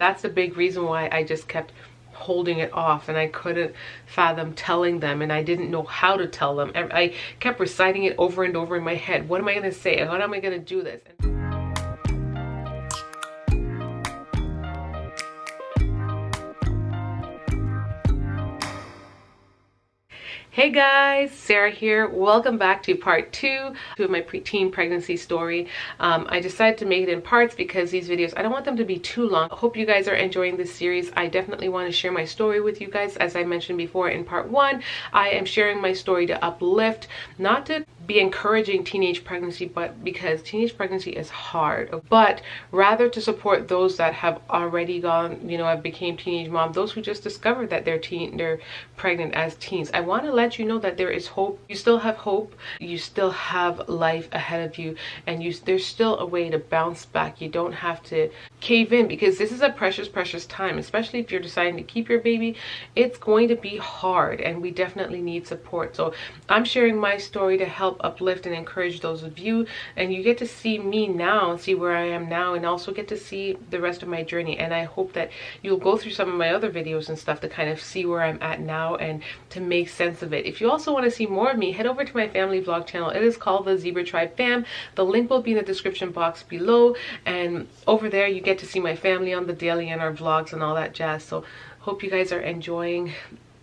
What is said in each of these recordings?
That's a big reason why I just kept holding it off, and I couldn't fathom telling them, and I didn't know how to tell them. I kept reciting it over and over in my head. What am I going to say? How am I going to do this? Hey guys, Sarah here. Welcome back to part 2 of my preteen pregnancy story. I decided to make it in parts because these videos, I don't want them to be too long. I hope you guys are enjoying this series. I definitely want to share my story with you guys. As I mentioned before in part 1, I am sharing my story to uplift, not to be encouraging teenage pregnancy, but because teenage pregnancy is hard, but rather to support those that have already gone, have became teenage mom, those who just discovered that they're pregnant as teens. I want to let you know that there is hope. You still have hope. You still have life ahead of you, and there's still a way to bounce back. You don't have to cave in, because this is a precious time, especially if you're deciding to keep your baby. It's going to be hard, and we definitely need support. So I'm sharing my story to help uplift and encourage those of you, and you get to see me now, see where I am now, and also get to see the rest of my journey. And I hope that you'll go through some of my other videos and stuff to kind of see where I'm at now and to make sense of it. If you also want to see more of me, head over to my family vlog channel. It is called the Zebra Tribe Fam. The link will be in the description box below, and over there you get to see my family on the daily and our vlogs and all that jazz. So hope you guys are enjoying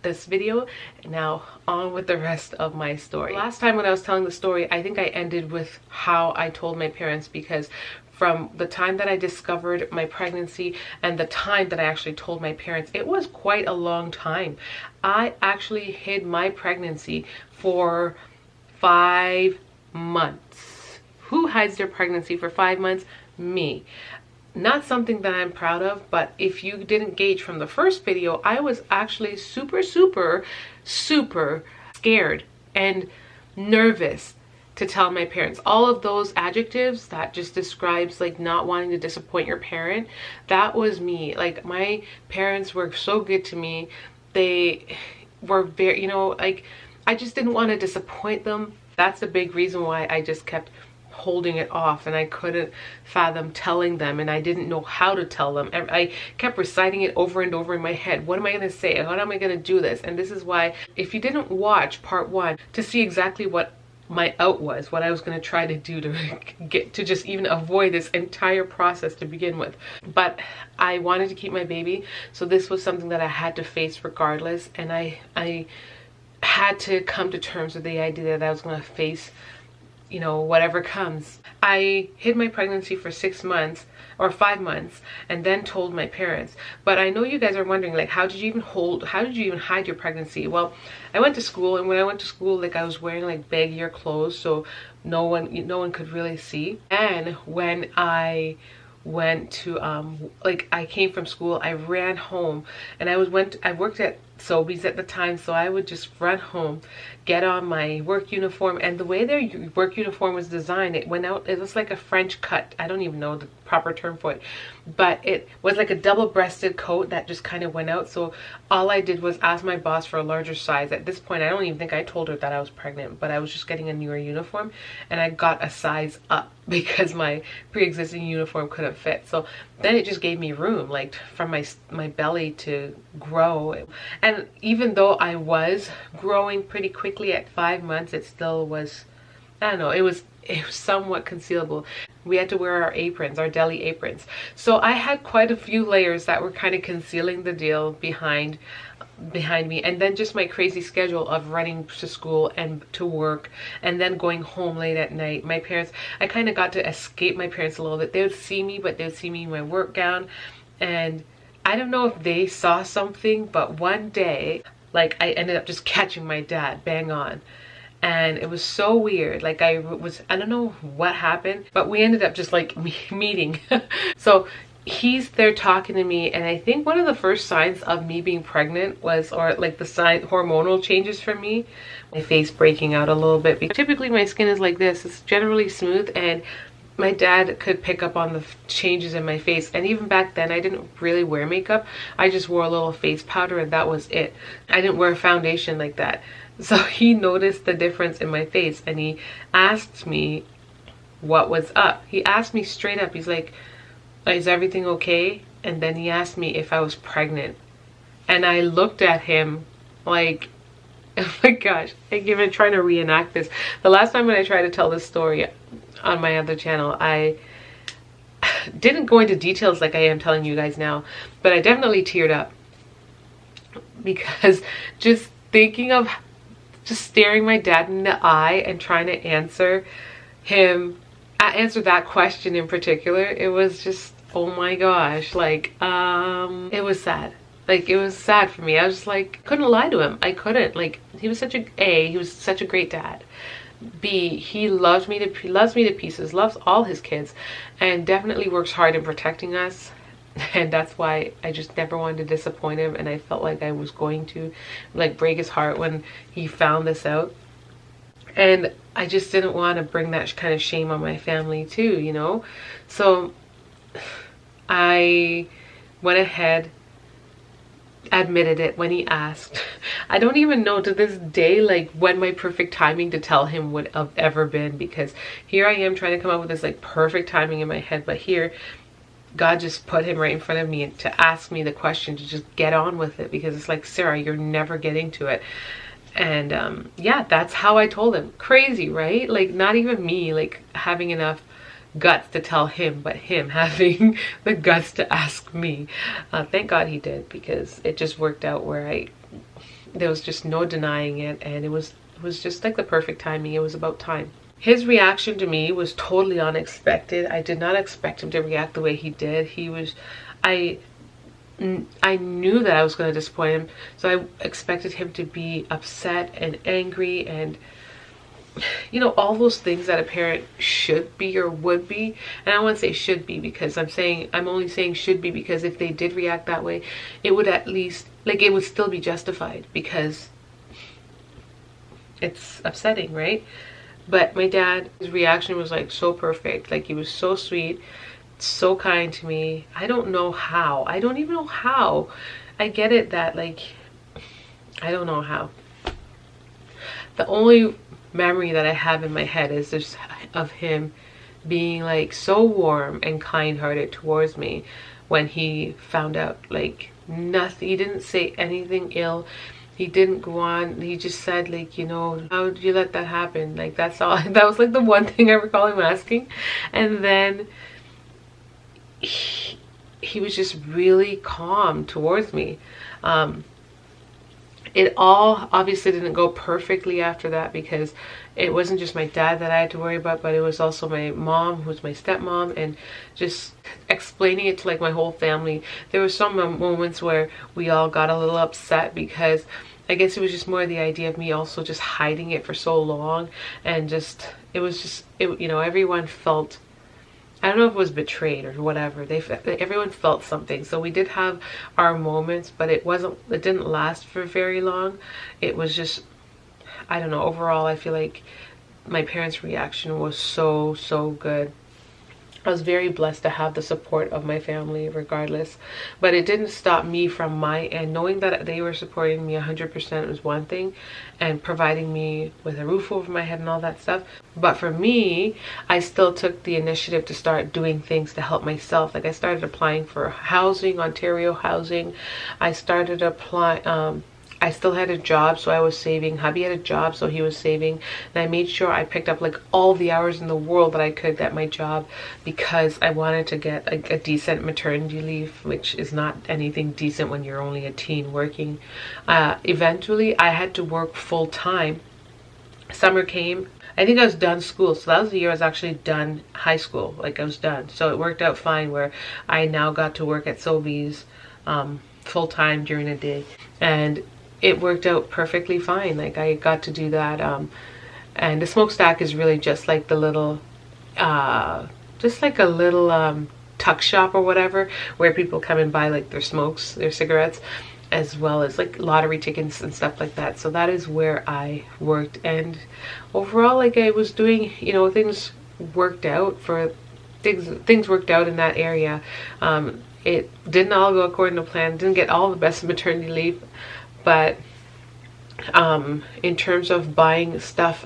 this video. Now on with the rest of my story. Last time when I was telling the story, I think I ended with how I told my parents, because from the time that I discovered my pregnancy and the time that I actually told my parents, it was quite a long time. I actually hid my pregnancy for 5 months. Who hides their pregnancy for 5 months? Me. Not something that I'm proud of, but if you didn't gauge from the first video, I was actually super scared and nervous to tell my parents. All of those adjectives that just describes like not wanting to disappoint your parent, that was me. Like, my parents were so good to me. They were very, like, I just didn't want to disappoint them. That's a big reason why I just kept holding it off, and I couldn't fathom telling them, and I didn't know how to tell them. I kept reciting it over and over in my head. What am I going to say? How am I going to do this? And this is why, if you didn't watch part 1 to see exactly what my out was, what I was going to try to do to get to just even avoid this entire process to begin with. But I wanted to keep my baby, so this was something that I had to face regardless, and I had to come to terms with the idea that I was going to face whatever comes. I hid my pregnancy for 6 months or 5 months and then told my parents. But I know you guys are wondering, like, how did you even hide your pregnancy? Well, I went to school, and when I went to school, like, I was wearing like baggier clothes, so no one could really see. And when I went to I came from school, I ran home, and I worked at Sobeys at the time, so I would just run home, get on my work uniform, and the way their work uniform was designed, it was like a French cut. I don't even know the proper term for it, but it was like a double-breasted coat that just kind of went out. So all I did was ask my boss for a larger size. At this point, I don't even think I told her that I was pregnant, but I was just getting a newer uniform, and I got a size up because my pre-existing uniform couldn't fit. So then it just gave me room, like, from my belly to grow. And even though I was growing pretty quickly at 5 months, it still was, I don't know, it was somewhat concealable. We had to wear our aprons, our deli aprons. So I had quite a few layers that were kind of concealing the deal behind me. And then just my crazy schedule of running to school and to work, and then going home late at night. My parents, I kind of got to escape my parents a little bit. They would see me, but they would see me in my work gown, and I don't know if they saw something, but one day, like, I ended up just catching my dad bang on. And it was so weird. Like, I don't know what happened, but we ended up just like meeting. So he's there talking to me, and I think one of the first signs of me being pregnant was, or like the hormonal changes for me, my face breaking out a little bit. Because typically my skin is like this. It's generally smooth, and my dad could pick up on the changes in my face. And even back then, I didn't really wear makeup. I just wore a little face powder, and that was it. I didn't wear foundation like that. So he noticed the difference in my face, and he asked me what was up. He asked me straight up. He's like, "Is everything okay?" and then he asked me if I was pregnant. And I looked at him like, oh my gosh, I'm even trying to reenact this. The last time when I tried to tell this story on my other channel, I didn't go into details like I am telling you guys now, but I definitely teared up because just thinking of just staring my dad in the eye and trying to answer that question in particular, it was just, oh my gosh, like, it was sad. Like, it was sad for me. I was like, couldn't lie to him. I couldn't. Like, he was such he was such a great dad. B, he loves me to pieces, loves all his kids, and definitely works hard in protecting us. And that's why I just never wanted to disappoint him, and I felt like I was going to like break his heart when he found this out. And I just didn't want to bring that kind of shame on my family too, you know? So I went ahead, admitted it when he asked. I don't even know to this day like when my perfect timing to tell him would have ever been, because here I am trying to come up with this like perfect timing in my head, but here God just put him right in front of me to ask me the question, to just get on with it, because it's like, Sarah, you're never getting to it. And yeah, that's how I told him. Crazy, right? Like, not even me like having enough guts to tell him, but him having the guts to ask me. Thank God he did, because it just worked out where there was just no denying it, and it was just like the perfect timing. It was about time. His reaction to me was totally unexpected. I did not expect him to react the way he did. I knew that I was going to disappoint him, so I expected him to be upset and angry and, you know, all those things that a parent should be or would be. And I wouldn't say should be, because I'm only saying should be, because if they did react that way, it would at least, like, it would still be justified, because it's upsetting, right? But my dad, his reaction was like so perfect. Like, he was so sweet, so kind to me. I don't know how. I don't even know how. I get it that, like, I don't know how. The only memory that I have in my head is just of him being like so warm and kind-hearted towards me when he found out. Like, nothing, he didn't say anything ill, he didn't go on, he just said, like, you know, how did you let that happen? Like, that's all. That was like the one thing I recall him asking. And then he was just really calm towards me. It all obviously didn't go perfectly after that, because it wasn't just my dad that I had to worry about, but it was also my mom, who's my stepmom, and just explaining it to like my whole family. There were some moments where we all got a little upset, because I guess it was just more the idea of me also just hiding it for so long, and just, it was just, you know, everyone felt, I don't know if it was betrayed or whatever. Everyone felt something. So we did have our moments, but it didn't last for very long. It was just, I don't know, overall I feel like my parents' reaction was so good. I was very blessed to have the support of my family regardless, but it didn't stop me from my end. Knowing that they were supporting me 100% was one thing, and providing me with a roof over my head and all that stuff. But for me, I still took the initiative to start doing things to help myself. Like, I started applying for housing, Ontario housing. I started applying, I still had a job, so I was saving. Hubby had a job, so he was saving. And I made sure I picked up like all the hours in the world that I could at my job, because I wanted to get a decent maternity leave, which is not anything decent when you're only a teen working. Eventually, I had to work full time. Summer came. I think I was done school, so that was the year I was actually done high school. Like, I was done. So it worked out fine, where I now got to work at Sobeys full time during the day. And it worked out perfectly fine. Like, I got to do that, and the smokestack is really just like the little just like a little tuck shop or whatever, where people come and buy like their smokes, their cigarettes, as well as like lottery tickets and stuff like that. So that is where I worked, and overall, like, I was doing, you know, things worked out in that area. It didn't all go according to plan, didn't get all the best maternity leave, but in terms of buying stuff,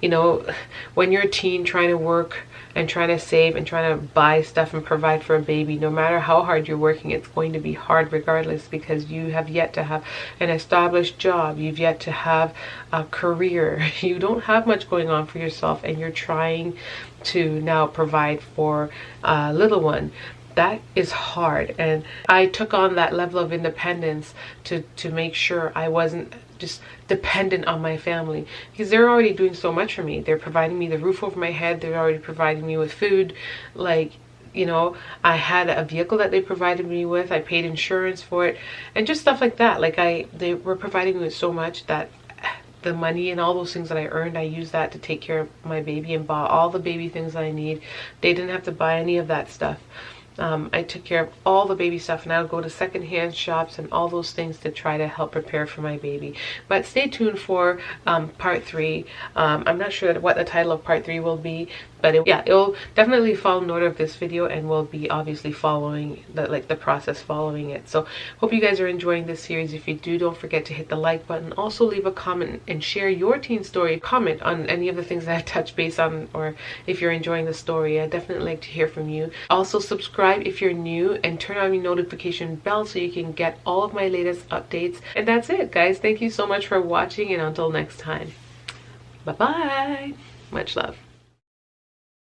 you know, when you're a teen trying to work and trying to save and trying to buy stuff and provide for a baby, no matter how hard you're working, it's going to be hard regardless, because you have yet to have an established job, you've yet to have a career, you don't have much going on for yourself, and you're trying to now provide for a little one. That is hard, and I took on that level of independence to make sure I wasn't just dependent on my family, because they're already doing so much for me. They're providing me the roof over my head, they're already providing me with food, like, you know, I had a vehicle that they provided me with, I paid insurance for it, and just stuff like that. Like they were providing me with so much that the money and all those things that I earned, I used that to take care of my baby and bought all the baby things that I need. They didn't have to buy any of that stuff. I took care of all the baby stuff, and I would go to secondhand shops and all those things to try to help prepare for my baby. But stay tuned for part 3. I'm not sure what the title of part 3 will be, but it'll definitely follow in order of this video, and we'll be obviously following the process following it. So hope you guys are enjoying this series. If you do, don't forget to hit the like button. Also leave a comment and share your teen story. Comment on any of the things that I touched base on, or if you're enjoying the story. I definitely like to hear from you. Also subscribe if you're new, and turn on your notification bell so you can get all of my latest updates. And that's it, guys. Thank you so much for watching, and until next time, bye bye. Much love.